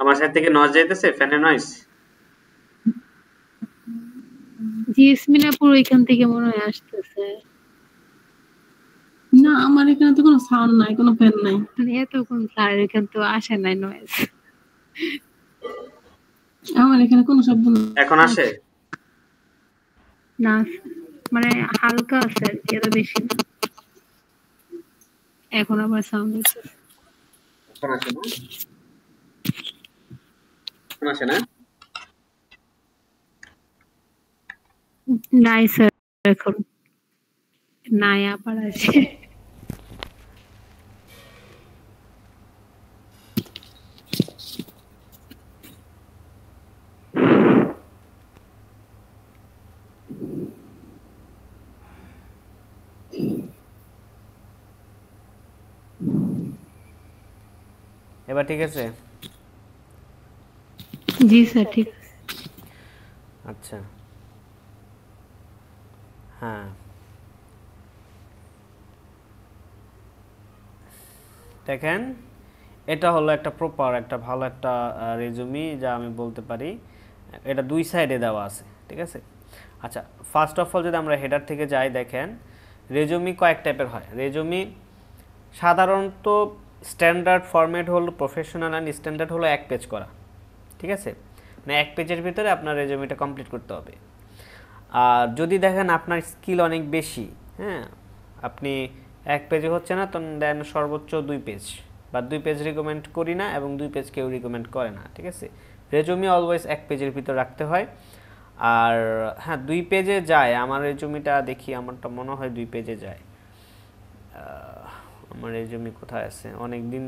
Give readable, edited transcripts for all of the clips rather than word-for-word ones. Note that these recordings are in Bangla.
আমার সাইড থেকে নয়েজ যাইতেছে, ফ্যানের নয়েজ। জিসমিনাপুর ওইখান থেকে মনে হয় আসতেছে। না আমার এখানে তো কোনো সাউন্ড নাই, কোনো ফ্যান নাই। এতক্ষণ স্যার এখানে তো আসে নাই নয়েজ। আমার এখানে কোনো শব্দ নেই। এখন আসে? না মানে হালকা আছে আর কি, এত বেশি না। এখন আবার সাউন্ড হচ্ছে। এখন আসে না? এখন আসে না? নাই স্যার এখন নাই, আবার আছে। এবার ঠিক আছে? জি স্যার ঠিক আছে। আচ্ছা হ্যাঁ, দেখেন এটা হলো একটা প্রপার একটা ভালো একটা রেজুমি, যা আমি বলতে পারি এটা দুই সাইডে দেওয়া আছে, ঠিক আছে। আচ্ছা ফার্স্ট অফ অল যদি আমরা হেডার থেকে যাই, দেখেন রেজুমি কয়েক টাইপের হয়। রেজুমি সাধারণত স্ট্যান্ডার্ড ফরম্যাট হলো প্রফেশনাল অ্যান্ড স্ট্যান্ডার্ড হলো এক পেজ করা, ঠিক আছে। মানে এক পেজের ভিতরে আপনার রেজুমিটা কমপ্লিট করতে হবে। আর যদি দেখেন আপনার স্কিল অনেক বেশি, হ্যাঁ আপনি এক পেজে হচ্ছে না, তো দেন সর্বোচ্চ 2 পেজ বা 2 পেজ রিকমেন্ড করি না, এবং 2 পেজ কেউ রিকমেন্ড করে না, ঠিক আছে। রেজুমি অলওয়েজ এক পেজের ভিতর রাখতে হয়। আর হ্যাঁ 2 পেজে যায়, আমার রেজুমিটা দেখি, আমারটা মনে হয় 2 পেজে যায়। আমার রেজুমি কোথায় আছে, অনেক দিন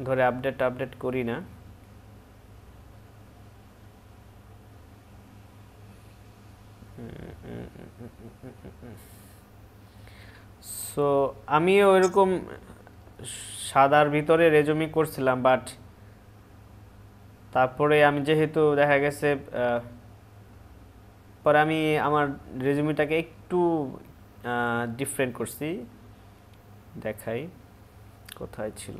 ধরে আপডেট করি না। সো আমিও ওইরকম সাদার ভিতরে রেজুমি করছিলাম, বাট তারপরে আমি যেহেতু দেখা গেছে পরে আমি আমার রেজুমিটাকে একটু ডিফারেন্ট করছি। দেখাই কোথায় ছিল।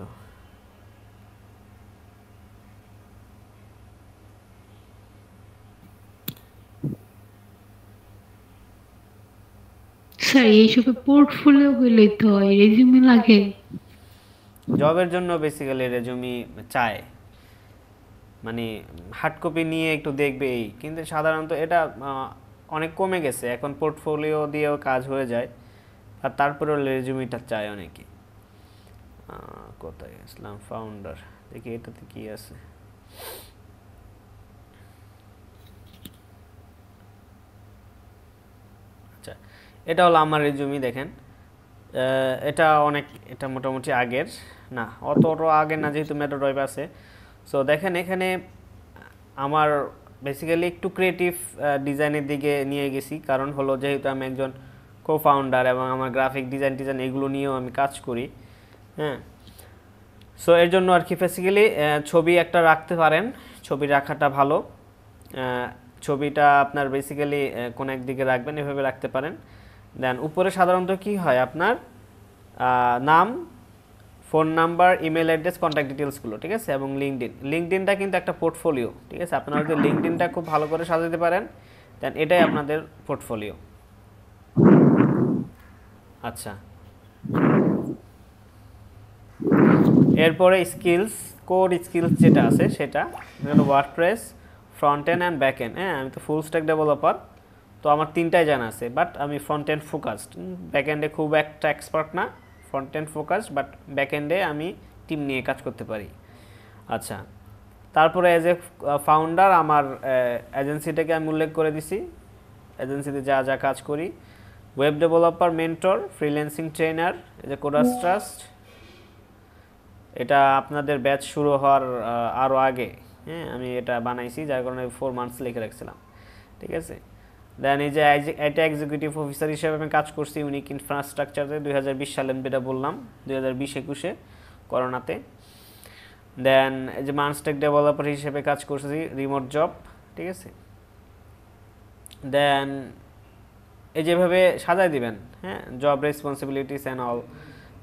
স্যার এইসবে পোর্টফোলিও হইলেই তো হয়, রেজিউমে লাগে? জবের জন্য বেসিক্যালি রেজুমি চায়, মানে হার্ড কপি নিয়ে একটু দেখবে এই, কিন্তু সাধারণত এটা অনেক কমে গেছে, এখন পোর্টফোলিও দিয়েও কাজ হয়ে যায়। আর তারপরেও রেজুমিটা চায় অনেকে। কোথায় ইসলাম ফাউন্ডার, দেখি এটাতে কি আছে। আচ্ছা এটা হলো আমার রেজুমি, দেখেন এটা মোটামুটি আগের না, অত আগের না, যেহেতু মেটা ড্রাইভ আছে। সো দেখেন এখানে আমার বেসিক্যালি একটু ক্রিয়েটিভ ডিজাইনের দিকে নিয়ে গেছি, কারণ হলো যেহেতু আমি একজন কো ফাউন্ডার এবং আমার গ্রাফিক ডিজাইন এগুলো নিয়েও আমি কাজ করি, হ্যাঁ। সো এর জন্য আর কি বেসিক্যালি ছবি একটা রাখতে পারেন, ছবি রাখাটা ভালো। ছবিটা আপনার বেসিক্যালি কোন একদিকে রাখবেন, এভাবে রাখতে পারেন। দেন উপরে সাধারণত কি হয়, আপনার নাম, phone number, email address, contact ডিটেলসগুলো, ঠিক আছে, এবং লিঙ্কডইনটা কিন্তু একটা পোর্টফোলিও, ঠিক আছে। আপনারা যদি লিঙ্কডইনটা খুব ভালো করে সাজাতে পারেন, দেন এটাই আপনাদের পোর্টফোলিও। আচ্ছা এরপরে স্কিলস, কোড স্কিলস যেটা আছে সেটা হলো WordPress, front end and back end. হ্যাঁ আমি তো ফুল স্ট্যাক ডেভেলপার, তো আমার তিনটাই জানা আছে, বাট আমি ফ্রন্ট এন্ড ফোকাসড, ব্যাক এন্ডে খুব একটা এক্সপার্ট না। Front end focused, but back এন্ডে আমি টিম নিয়ে কাজ করতে পারি। আচ্ছা তারপরে অ্যাজ এ ফাউন্ডার আমার এজেন্সিটাকে আমি উল্লেখ করে দিছি, এজেন্সিতে যা যা কাজ করি। Web developer, mentor, freelancing trainer, এই যে কোডাস ট্রাস্ট, এটা আপনাদের ব্যাচ শুরু হওয়ার আরও আগে, হ্যাঁ আমি এটা বানাইছি, যার কারণে 4 মান্থস লিখে রাখছিলাম, ঠিক আছে। দেন এই যে এটা এক্সিকিউটিভ অফিসার হিসেবে আমি কাজ করছি ইউনিক ইনফ্রাস্ট্রাকচারে 2020 সালে, যেটা বললাম 2020-21 করোনাতে। দেন এই যে মানস্টেক ডেভেলপার হিসেবে কাজ করছি, রিমোট জব, ঠিক আছে। দেন এই যেভাবে সাজাই দিবেন, হ্যাঁ জব রেসপন্সিবিলিটিস অ্যান্ড অল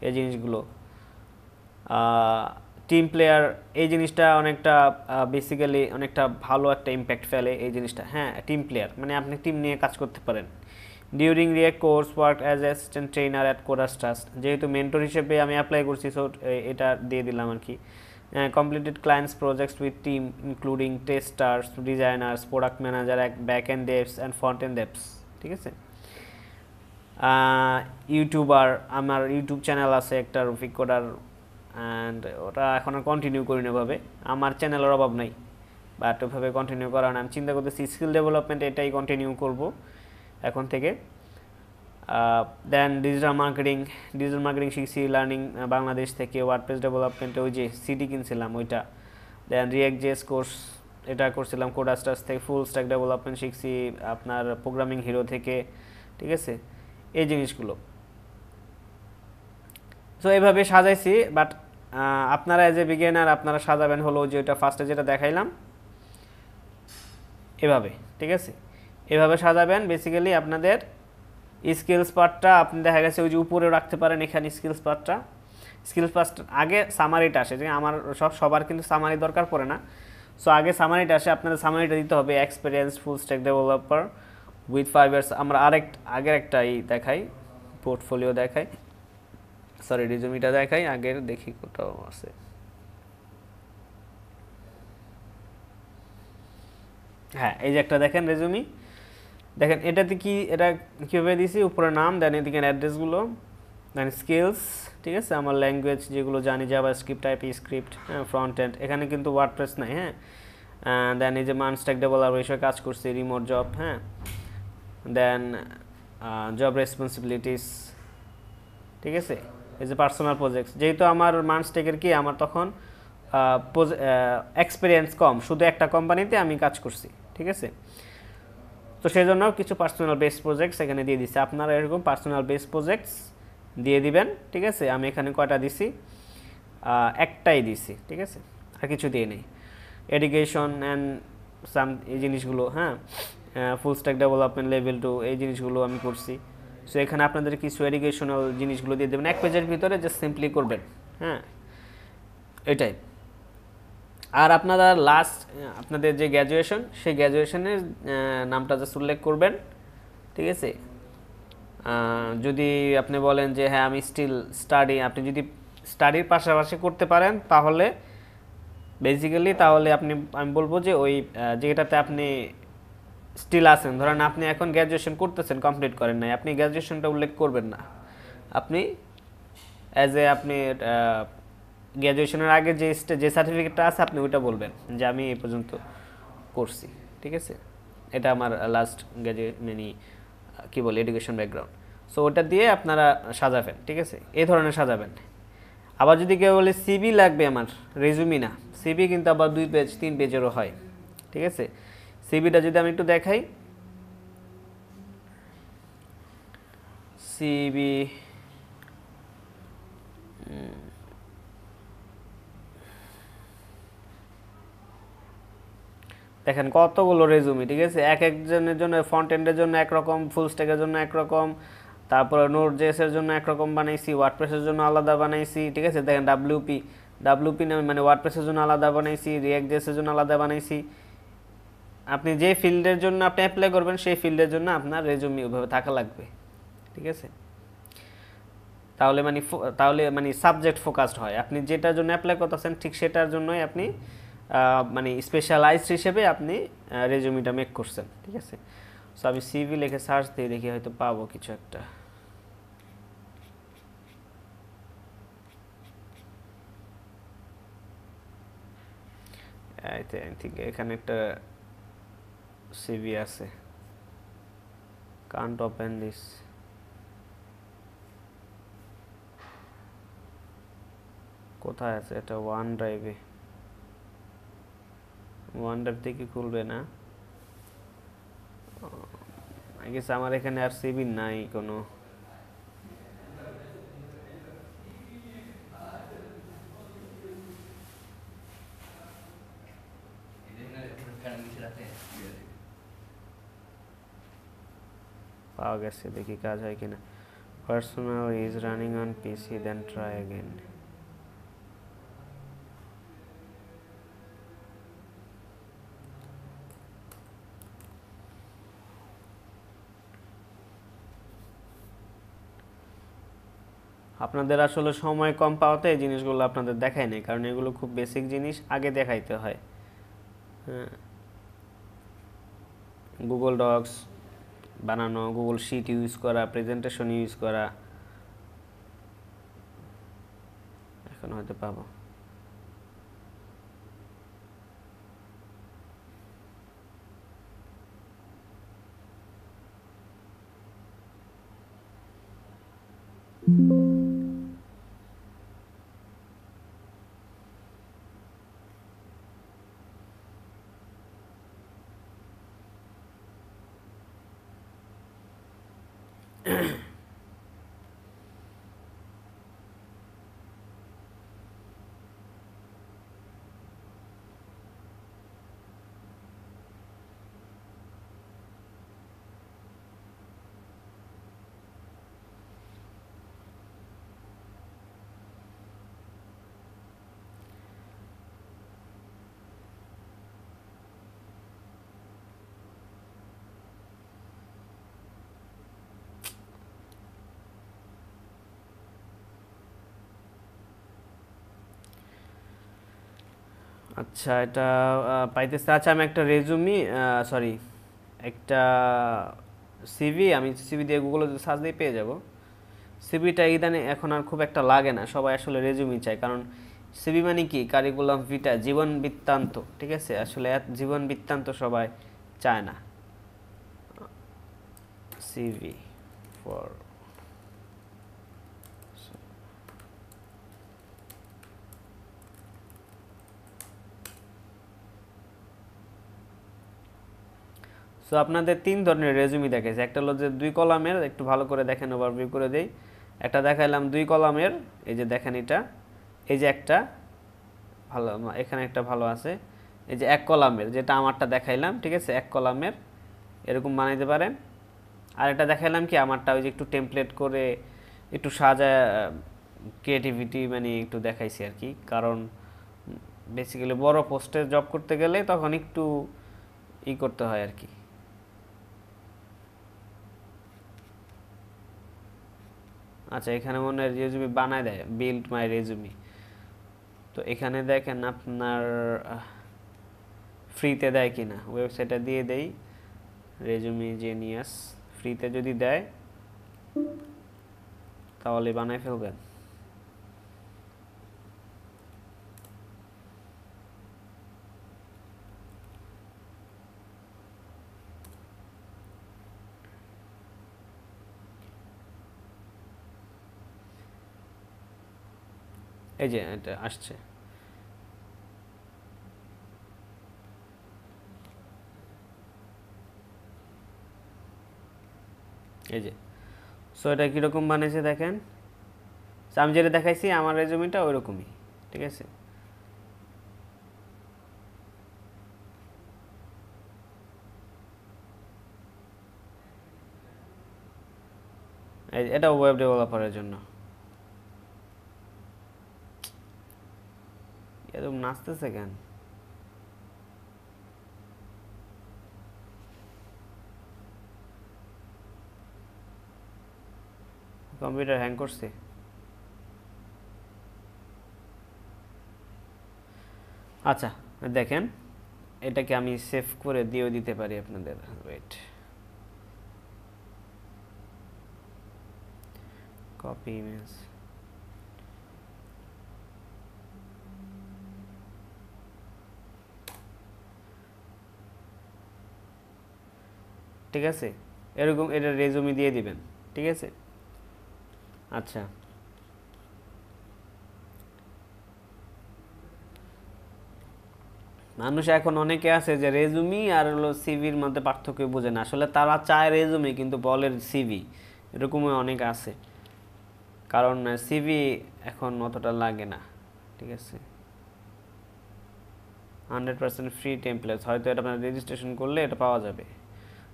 এই জিনিসগুলো। টিম প্লেয়ার, এই জিনিসটা অনেকটা বেসিক্যালি অনেকটা ভালো একটা ইম্প্যাক্ট ফেলে এই জিনিসটা। হ্যাঁ, টিম প্লেয়ার মানে আপনি টিম নিয়ে কাজ করতে পারেন। During react course work as assistant trainer at chorus trust, যেহেতু মেন্টর হিসেবে আমি অ্যাপ্লাই করছি, সো এটা দিয়ে দিলাম আর কি। Completed clients projects with team including testers, designers, product manager, back end devs and front end devs. ঠিক আছে। ইউটিউবার, আমার ইউটিউব চ্যানেল আছে একটা রফিক কোডার, অ্যান্ড ওটা এখন আর কন্টিনিউ করি না ভাবে, আমার চ্যানেলের অভাব নাই, বাট ওইভাবে কন্টিনিউ করা না। আমি চিন্তা করতেছি স্কিল ডেভেলপমেন্ট এটাই কন্টিনিউ করব এখন থেকে। দেন ডিজিটাল মার্কেটিং শিখছি লার্নিং বাংলাদেশ থেকে, ওয়ার্ডপ্রেস ডেভেলপমেন্টে ওই যে সিডি কিনছিলাম ওইটা। দেন রিয়েক্ট জেএস কোর্স এটা করছিলাম কোডাস্টার্স থেকে। ফুল স্ট্যাক ডেভেলপমেন্ট শিখছি আপনার প্রোগ্রামিং হিরো থেকে। ঠিক আছে, এই জিনিসগুলো সো এইভাবে সাজাইছি। বাট আপনারা এজ এ বিগিনার আপনারা সাজাবেন হলো যে ওইটা ফার্স্টে যেটা দেখাইলাম এভাবে। ঠিক আছে, এভাবে সাজাবেন। বেসিক্যালি আপনাদের স্কিলস পার্টটা আপনি দেখা গেছে ওই যে উপরেও রাখতে পারেন, এখানে স্কিলস পার্ট আগে সামারিটা আসে, যে আমার সবার কিন্তু সামারি দরকার পড়ে না। সো আগে সামারিটা আসে, আপনাদের সামারিটা দিতে হবে experience full stack developer with 5 years. আমরা আগের একটা দেখাই, পোর্টফোলিও দেখাই, সরি রিজুমিটা দেখাই আগের, দেখি কোথাও আছে। হ্যাঁ, এই যে একটা দেখেন রেজুমি, দেখেন এটাতে কি, এটা কীভাবে দিছি, উপরে নাম, দেন এদিকে অ্যাড্রেসগুলো, দেন স্কিলস। ঠিক আছে, আমার ল্যাঙ্গুয়েজ যেগুলো জানি, জাভাস্ক্রিপ্ট, টাইপস্ক্রিপ্ট, হ্যাঁ, ফ্রন্ট এন্ড, এখানে কিন্তু ওয়ার্ডপ্রেস নাই। হ্যাঁ, দেন এই যে স্ট্যাক ডেভেলপার হিসেবে কাজ করছি, রিমোট জব। হ্যাঁ, দেন জব রেসপন্সিবিলিটিস। ঠিক আছে, এই যে পার্সোনাল প্রজেক্টস, যেহেতু আমার স্ট্যাকের কি আমার তখন এক্সপিরিয়েন্স কম, শুধু একটা কোম্পানিতে আমি কাজ করছি। ঠিক আছে, তো সেই জন্য কিছু পার্সোনাল বেস প্রজেক্টস এখানে দিয়ে দিচ্ছি। আপনারা এরকম পার্সোনাল বেস প্রজেক্টস দিয়ে দিবেন। ঠিক আছে, আমি এখানে কয়টা দিছি, একটাই দিছি। ঠিক আছে, আর কিছু দিয়ে নেই। এডুকেশন অ্যান্ড এই জিনিসগুলো, হ্যাঁ, ফুল স্ট্যাক ডেভেলপমেন্ট লেভেল 2 এই জিনিসগুলো আমি করছি। সো এখানে আপনাদের কিছু এডুকেশনাল জিনিসগুলো দিয়ে দেবেন, এক পেজের ভিতরে জাস্ট সিম্পলি করবেন। হ্যাঁ, এটাই। আর আপনারা লাস্ট আপনাদের যে গ্র্যাজুয়েশন, সেই গ্র্যাজুয়েশনের নামটা জাস্ট উল্লেখ করবেন। ঠিক আছে, যদি আপনি বলেন যে হ্যাঁ আমি স্টিল স্টাডি, আপনি যদি স্টাডির পাশাপাশি করতে পারেন তাহলে বেসিক্যালি তাহলে আমি বলবো যে ওই যেটাতে আপনি স্টিল আছেন, ধরেন আপনি এখন গ্র্যাজুয়েশন করতেছেন, কমপ্লিট করেন নাই, আপনি গ্র্যাজুয়েশনটা উল্লেখ করবেন না, আপনি আপনি গ্র্যাজুয়েশনের আগে যে সার্টিফিকেটটা আছে আপনি ওইটা বলবেন যে আমি এই পর্যন্ত করছি। ঠিক আছে, এটা আমার লাস্ট মানে কী বলে এডুকেশন ব্যাকগ্রাউন্ড। সো ওটা দিয়ে আপনারা সাজাবেন। ঠিক আছে, এই ধরনের সাজাবেন। আবার যদি কেউ বলে সিবি লাগবে আমার, রেজুমি না, সিবি কিন্তু আবার 2 পেজ 3 পেজেরও হয়। ঠিক আছে, সিবিটা যদি আমি একটু দেখাই, সিবি দেখেন কতগুলো রেজুমি। ঠিক আছে, এক একজনের জন্য, ফ্রন্ট এন্ডের জন্য একরকম, ফুল স্ট্যাকের জন্য একরকম, তারপরে নোট জেএসের জন্য একরকম বানাইছি, ওয়ার্ডপ্রেসের জন্য আলাদা বানাইছি। ঠিক আছে, দেখেন ডাব্লিউপি নামে মানে ওয়ার্ডপ্রেসের জন্য আলাদা বানাইছি, রিয়াক্ট জেএসের জন্য আলাদা বানাইছি। আপনি যে ফিল্ডের জন্য আপনি অ্যাপ্লাই করবেন সেই ফিল্ডের জন্য আপনার রেজুমি ওইভাবে থাকা লাগবে। ঠিক আছে, তাহলে মানে সাবজেক্ট ফোকাসড হয়। আপনি যেটার জন্য অ্যাপ্লাই করতেছেন ঠিক সেটার জন্যই আপনি মানে স্পেশালাইজড হিসেবে আপনি রেজুমিটা মেক করছেন। ঠিক আছে, সো আমি সিভি লিখে সার্চ দিয়ে দেখি হয়তো পাবো কিছু একটা। আই থিঙ্ক এখানে একটা সিভি আছে, কান্ট ওপেন দিস। কোথায় আছে এটা? ওয়ান ড্রাইভে, ওয়ান ড্রাইভ থেকে খুলবে না। আই গেস আমার এখানে আর সিভি নাই কোনো। পাওয়া গেছে, দেখি কাজ হয় কিনা। Personal is running on PC, then try again. আপনাদের আসলে সময় কম পাওয়াতে এই জিনিসগুলো আপনাদের দেখাই নাই, কারণ এগুলো খুব বেসিক জিনিস, আগে দেখাইতে হয়। হ্যাঁ, গুগল ডক্স বানানো, গুগল শিট ইউজ করা, প্রেজেন্টেশন ইউজ করা। এখন হয়তো পাবো। আচ্ছা, এটা পাইতেছে। আচ্ছা, আমি একটা রেজুমি, সরি, একটা সিভি, আমি সিভি দিয়ে গুগলে সার্চ দিয়ে পেয়ে যাব। সিভিটা ইদানে এখন আর খুব একটা লাগে না, সবাই আসলে রেজুমি চায়, কারণ সিভি মানে কি, কারিকুলাম ভিটা, জীবন বৃত্তান্ত। ঠিক আছে, আসলে জীবন বৃত্তান্ত সবাই চায় না। সিভি ফর সো আপনাদের 3 ধরনের রেজুমি দেখাইছে। একটা হলো যে 2 কলামের, একটু ভালো করে দেখেন, ওভারভিউ করে দেই। একটা দেখাইলাম 2 কলামের, এই যে দেখেন এটা, এই যে একটা ভালো, এখানে একটা ভালো আছে। এই যে 1 কলামের, যেটা আমারটা দেখাইলাম, ঠিক আছে, 1 কলামের এরকম বানাইতে পারেন। আর এটা দেখাইলাম কি, আমারটা ওই যে একটু টেমপ্লেট করে একটু সাজায়, ক্রিয়েটিভিটি মানে একটু দেখাইছি আর কি, কারণ বেসিক্যালি বড় পোস্টে জব করতে গেলে তখন একটু করতে হয় আর কি। আচ্ছা, এখানে মনে হয় রেজুমি বানায় দেয়, বিল্ড মাই রেজুমি। তো এখানে দেখেন আপনার ফ্রিতে দেয় কিনা, ওয়েবসাইটে দিয়ে দেই, রেজুমি জেনিয়াস। ফ্রিতে যদি দেয় তাহলে বানায় ফেলবেন। এই যে এটা আসছে, এই যে। সো এটা কীরকম বানিয়েছে দেখেন, আমি যেটা দেখাইছি আমার রেজুমিটা ওইরকমই, ঠিক আছে। এটা ওয়েব ডেভেলপারের জন্য। এরকম নাচতেছে কেন? কম্পিউটার হ্যাং করছে। আচ্ছা দেখেন, এটাকে আমি সেভ করে দিয়েও দিতে পারি আপনাদের। ওয়েট, কপি ইমেজ, ঠিক আছে, এরকম এটা রেজুমি দিয়ে দিবেন, ঠিক আছে। আচ্ছা, মানুষ এখন অনেকে আছে যে রেজুমি আর হলো সিভির মধ্যে পার্থক্য বোঝে না, আসলে তারা চায় রেজুমি কিন্তু বলে সিভি, এরকমও অনেক আছে, কারণ সিভি এখন অতটা লাগে না, ঠিক আছে। 100% ফ্রি টেমপ্লেট, হয়তো এটা আপনার রেজিস্ট্রেশন করলে এটা পাওয়া যাবে।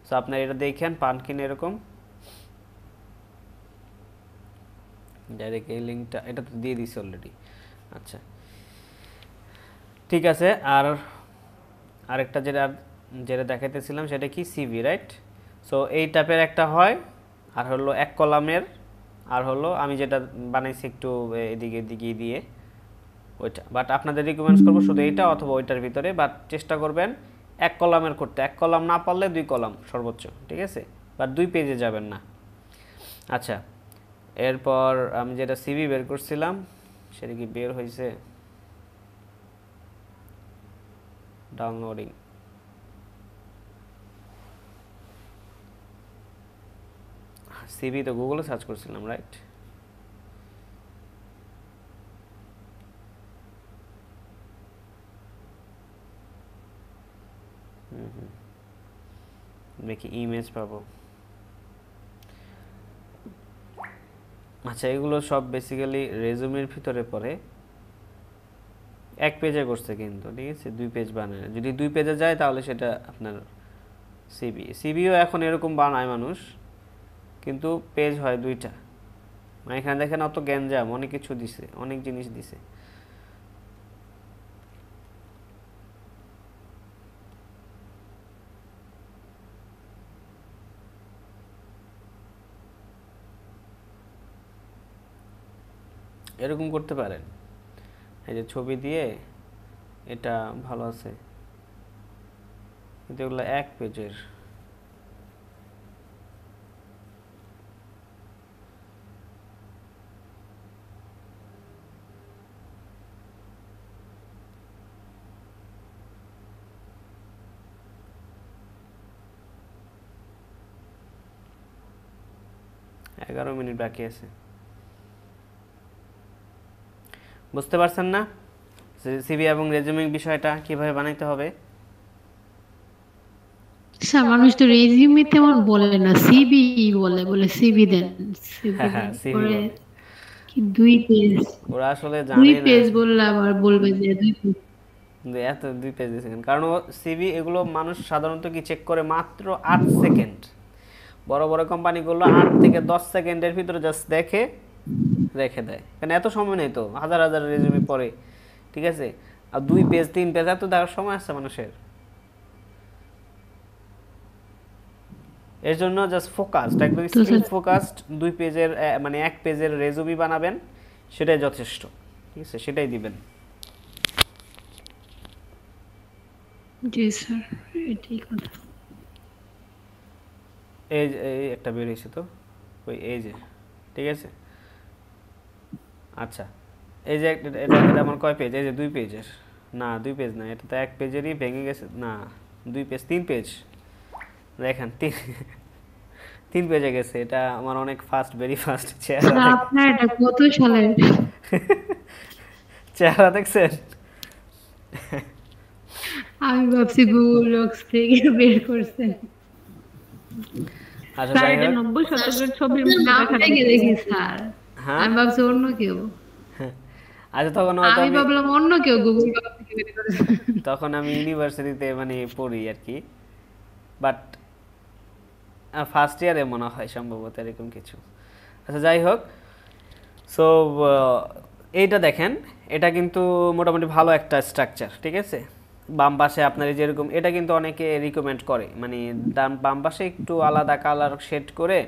সো আপনার এটা দেখেন, পান কিনে এরকম ডাইরেক্ট এই লিঙ্কটা, এটা তো দিয়ে দিছি অলরেডি। আচ্ছা, ঠিক আছে। আর আরেকটা যেটা যেটা দেখাইতেছিলাম সেটা কি, সিভি, রাইট। সো এই টাইপের একটা হয়, আর হলো 1 কলামের, আর হলো আমি যেটা বানাইছি একটু এদিকে এদিকে দিয়ে ওইটা, বাট আপনাদের রিকমেন্ডস করবো শুধু এইটা অথবা ওইটার ভিতরে, বাট চেষ্টা করবেন এক কলামের করতে, এক কলাম না পারলে 2 কলাম সর্বোচ্চ, ঠিক আছে, বাট 2 পেজে যাবেন না। আচ্ছা, এরপর আমি যেটা সিভি বের করছিলাম সেটা কি বের হয়েছে? ডাউনলোডিং, সিভি তো গুগলে সার্চ করছিলাম, রাইট? দেখি ইমেজ পাবো। আচ্ছা, এগুলো সব বেসিক্যালি রেজুমের ভিতরে পড়ে। 1 পেজে করছে কিন্তু, ঠিক আছে, 2 পেজ বানায়। যদি 2 পেজে যায় তাহলে সেটা আপনার সিভিও এখন এরকম বানায় মানুষ, কিন্তু পেজ হয় 2টা। মানে এখানে দেখেন অত গ্যাঞ্জাম, অনেক কিছু দিছে, অনেক জিনিস দিছে। এরকম করতে পারেন, এই যে ছবি দিয়ে, এটা ভালো আছে, কিন্তু এগুলো 1 পেজের। এগারো মিনিট বাকি আছে। বুঝতে পারছেন না সিভি এবং রেজুমিং বিষয়টা কিভাবে বানাইতে হবে? স্যার মানুষ তো রেজিউমে তেমন বলে না, সিবি বলে, বলে সিবি দেন, সিবি হ্যাঁ দেন, হ্যাঁ, সিভি পরে বলে। কি 2 পেজ, ওরা আসলে 2 জানে না পেজ বললে আবার বলবে যে 2 পেজ। যে এত 2 পেজ দিয়েছে কেন। কারণ সিভি এগুলো মানুষ সাধারণত কি চেক করে মাত্র 8 সেকেন্ড। বড় বড় কোম্পানিগুলো 8 থেকে 10 সেকেন্ডের ভিতরে জাস্ট দেখে রেখে দেয়, কারণ এত সময় নেই তো, হাজার হাজার রেজুমে পড়ে, ঠিক আছে। আর 2 পেজ 3 পেজ এত দেখার সময় আছে মানুষের? এর জন্য জাস্ট ফোকাসড, একদম তো স্কিল স্যার ফোকাসড 2 পেজের মানে 1 পেজের রেজুমি বানাবেন, সেটাই যথেষ্ট, ঠিক আছে, সেটাই দিবেন। জি স্যার, এটাই কথা। এই একটা বের হয়েছে তো, ওই এই যে, ঠিক আছে। আচ্ছা, এই যে এটা এটা আমার কয় পেজ? এই যে 2 পেজের, না 2 পেজ না, এটা তো 1 পেজেরই ভেঙে গেছে, না 2 পেজ, 3 পেজ, দেখেন 3 পেজে গেছে। এটা আমার অনেক ফাস্ট, ভেরি ফাস্ট চেহারা স্যার আপনার এটা কত সালের? চেহারা দেখছেন? আমি ভাবছি গুগল ডক্স থেকে বের করছেন। আচ্ছা, স্যার যাই এটা হোক, 90 শতকের ছবির মতো নাম দেখা থেকে যাচ্ছে। দেখি স্যার, হ্যাঁ, আমি ভাবছি অন্য কেউ, আচ্ছা, তখন হয়তো আমি আমি ভাবলাম অন্য কেউ গুগল ডক্স থেকে বের করেছে। তখন আমি ইউনিভার্সিটিতে মানে পড়ি আর কি, বাট ফার্স্ট ইয়ারে মনে হয় সম্ভবত এরকম কিছু। আচ্ছা, যাই হোক, সো এইটা দেখেন, এটা কিন্তু মোটামুটি ভালো একটা স্ট্রাকচার, ঠিক আছে। বাম পাশে আপনার এই যেরকম, এটা কিন্তু অনেকে রিকমেন্ড করে, মানে বাম পাশে একটু আলাদা কালার শেড করে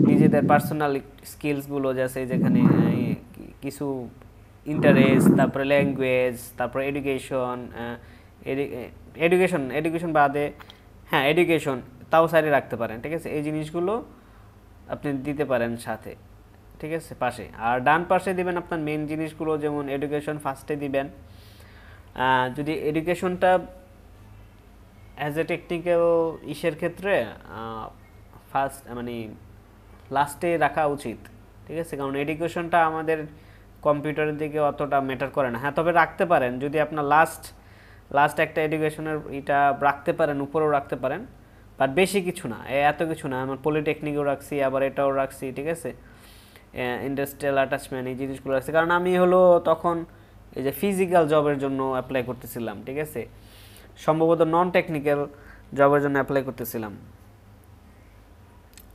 নিজেদের পার্সোনাল স্কিলসগুলো, যাচ্ছে যেখানে কিছু ইন্টারেস্ট, তারপরে ল্যাঙ্গুয়েজ, তারপরে এডুকেশন বাদে, হ্যাঁ এডুকেশন তাও সাইডে রাখতে পারেন, ঠিক আছে। এই জিনিসগুলো আপনি দিতে পারেন সাথে, ঠিক আছে, পাশে। আর ডান পাশে দিবেন আপনার মেন জিনিসগুলো, যেমন এডুকেশন ফার্স্টে দিবেন। যদি এডুকেশনটা অ্যাজ এ টেকনিক্যাল ইসের ক্ষেত্রে ফার্স্ট মানে লাস্টে রাখা উচিত, ঠিক আছে, কারণ এডুকেশনটা আমাদের কম্পিউটারের দিকে অতটা ম্যাটার করে না। হ্যাঁ, তবে রাখতে পারেন, যদি আপনার লাস্ট একটা এডুকেশনের এটা রাখতে পারেন, উপরেও রাখতে পারেন, বাট বেশি কিছু না, এত কিছু না। আমার পলিটেকনিকও রাখছি, আবার এটাও রাখছি, ঠিক আছে, ইন্ডাস্ট্রিয়াল অ্যাটাচমেন্ট, এই জিনিসগুলো রাখছি, কারণ আমি হলো তখন এই যে ফিজিক্যাল জবের জন্য অ্যাপ্লাই করতেছিলাম, ঠিক আছে, সম্ভবত নন টেকনিক্যাল জবের জন্য অ্যাপ্লাই করতেছিলাম।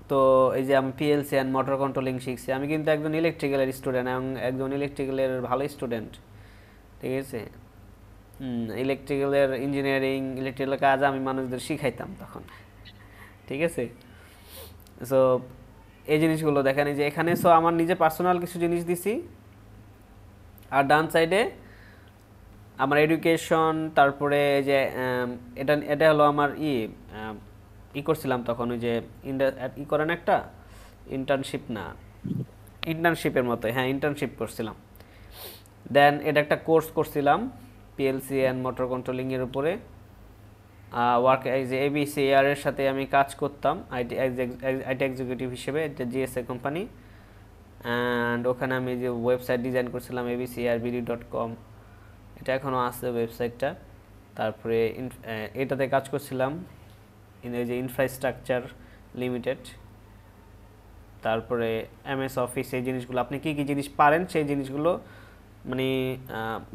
তো এই যে আমি পিএলসি অ্যান্ড মোটর কন্ট্রোলিং শিখছি, আমি কিন্তু একজন ইলেকট্রিক্যালের স্টুডেন্ট এবং একজন ইলেকট্রিক্যালের ভালো স্টুডেন্ট, ঠিক আছে। ইলেকট্রিক্যালের ইঞ্জিনিয়ারিং, ইলেকট্রিক্যালের কাজ আমি মানুষদের শিখাইতাম তখন, ঠিক আছে। সো এই জিনিসগুলো দেখেন, এই যে এখানে সো আমার নিজে পার্সোনাল কিছু জিনিস দিছি, আর ডান সাইডে আমার এডুকেশন, তারপরে এই যে এটা এটা হলো আমার করছিলাম তখন ওই যে করেন একটা ইন্টার্নশিপ, না ইন্টার্নশিপের মতো, হ্যাঁ ইন্টার্নশিপ করছিলাম। দেন এটা একটা কোর্স করছিলাম পিএলসি অ্যান্ড মোটর কন্ট্রোলিং এর উপরে, ওয়ার্ক এই যে এবিসিআর এর সাথে আমি কাজ করতাম আইটি এক্সিকিউটিভ হিসেবে, এটা জিএসএ কোম্পানি। অ্যান্ড ওখানে আমি যে ওয়েবসাইট ডিজাইন করছিলাম abcrbd.com, এটা এখনও আছে ওয়েবসাইটটা। তারপরে এটাতে কাজ করছিলাম এই যে ইনফ্রাস্ট্রাকচার লিমিটেড। তারপরে এমএস অফিস, এই জিনিসগুলো আপনি কী কী জিনিস পারেন সেই জিনিসগুলো মানে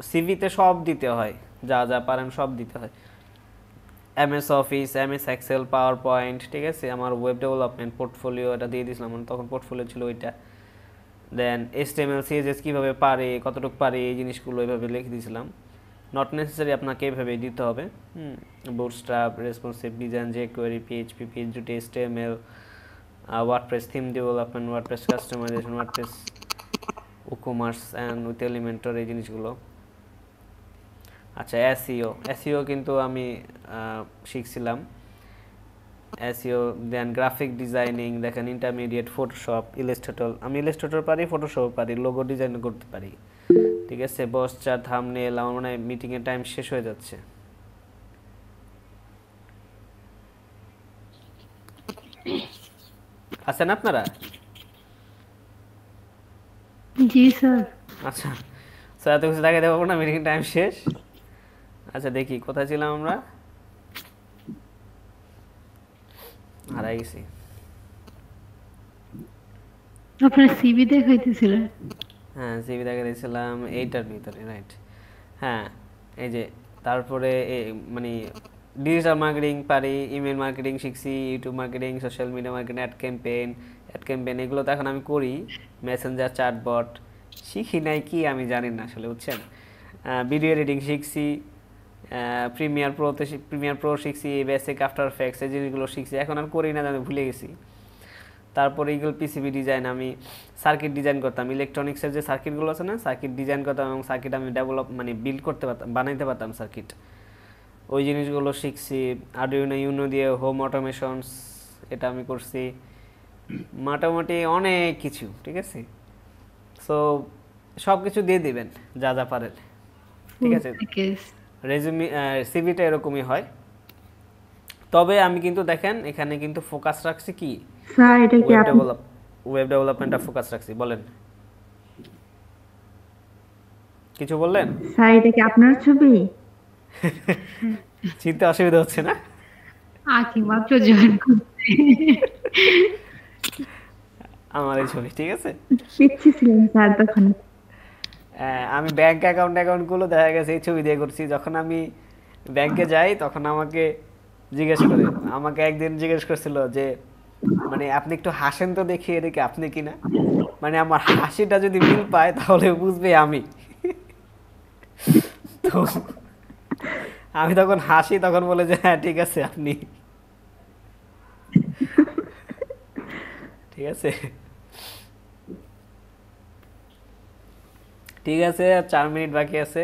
সিভিতে সব দিতে হয়, যা যা পারেন সব দিতে হয়। MS Office, MS Excel, PowerPoint, ঠিক আছে। আমার ওয়েব ডেভেলপমেন্ট পোর্টফোলিও এটা দিয়ে দিয়েছিলাম, তখন পোর্টফোলিও ছিল ওইটা। দেন HTML CSS কীভাবে পারে, কতটুকু পারে, এই জিনিসগুলো এইভাবে লিখে দিয়েছিলাম। নট নেসেসারি আপনাকে এইভাবে দিতে হবে। Bootstrap, responsive design, jQuery, PHP, PageRank, HTML, WordPress theme development, WordPress customisation, WordPress WooCommerce and with Elementor, এই জিনিসগুলো। আচ্ছা, এসইও কিন্তু আমি শিখছিলাম এসইও। দেন গ্রাফিক ডিজাইনিং, দেখেন ইন্টারমিডিয়েট, ফটোশপ, ইলাস্ট্রেটর, আমি ইলাস্ট্রেটর পারি, ফটোশপ পারি, লোগো ডিজাইন করতে পারি, ঠিক আছে। বস চার্ট, থাম্বনেল। আমার মনে হয় মিটিংয়ের টাইম শেষ হয়ে যাচ্ছে। আছেন আপনারা? জি স্যার। আচ্ছা স্যার, এত কিছু দেখাতে পারবো না, মিটিং টাইম শেষ। আচ্ছা দেখি কোথায় ছিলাম আমরা, হারাই গেছি। আপনার সিভি দেখাইতেছিলেন। হ্যাঁ সিভি দেখাইছিলাম এইটার ভিতরে, রাইট। হ্যাঁ এই যে তারপরে মানে ডিজিটাল মার্কেটিং পারি, ইমেল মার্কেটিং শিখছি, YouTube marketing, social media marketing, ad campaign, এগুলো তো এখন আমি করি। মেসেঞ্জার, চ্যাটবট শিখি নাই কি আমি জানি না আসলে, বুঝছেন। ভিডিও এডিটিং শিখছি, প্রিমিয়ার প্রো শিখছি, বেসিক আফটার এফেক্টস, এই জিনিসগুলো শিখছি, এখন আর করি না, আমি ভুলে গেছি। তারপরে ইগুলো পিসিবি ডিজাইন, আমি সার্কিট ডিজাইন করতাম, ইলেকট্রনিক্সের যে সার্কিটগুলো আছে না, সার্কিট ডিজাইন করতাম এবং সার্কিট আমি মানে বিল্ড করতে পারতাম, বানাইতে পারতাম সার্কিট, ওই জিনিসগুলো শিখছি। আরডুইনো ইউনো দিয়ে হোম অটোমেশনস, এটা আমি করছি, মোটামুটি অনেক কিছু, ঠিক আছে। সো সব কিছু দিয়ে দিবেন যা যা পারেন, ঠিক আছে। রেজুমি সিভিটা এরকমই হয়। তবে আমি কিন্তু দেখেন এখানে কিন্তু ফোকাস রাখছি কি, স্যার এটা কি ওয়েব ডেভেলপমেন্টটা ফোকাস রাখছি। বলেন, কিছু বললেন? স্যার এটা কি আপনার ছবি? চিনতে অসুবিধা হচ্ছে না? আকি মাত্র জয়েন করতে। আমার এই ছবি, ঠিক আছে। পিচ্ছি ছিলেন স্যার তখন। আমি ব্যাংক অ্যাকাউন্টগুলো দেখা গেছে এই ছবি দিয়ে করছি। যখন আমি ব্যাংকে যাই তখন আমাকে জিজ্ঞেস করে, আমাকে একদিন জিজ্ঞেস করছিল যে মানে আপনি একটু হাসেন তো দেখি, এটা কি আপনি কিনা। মানে আমার হাসিটা যদি মিল পায় তাহলে বুঝবে আমি। তো আমি তখন হাসি, তখন বলে যে হ্যাঁ ঠিক আছে আপনি, ঠিক আছে। ঠিক আছে, 4 মিনিট বাকি আছে।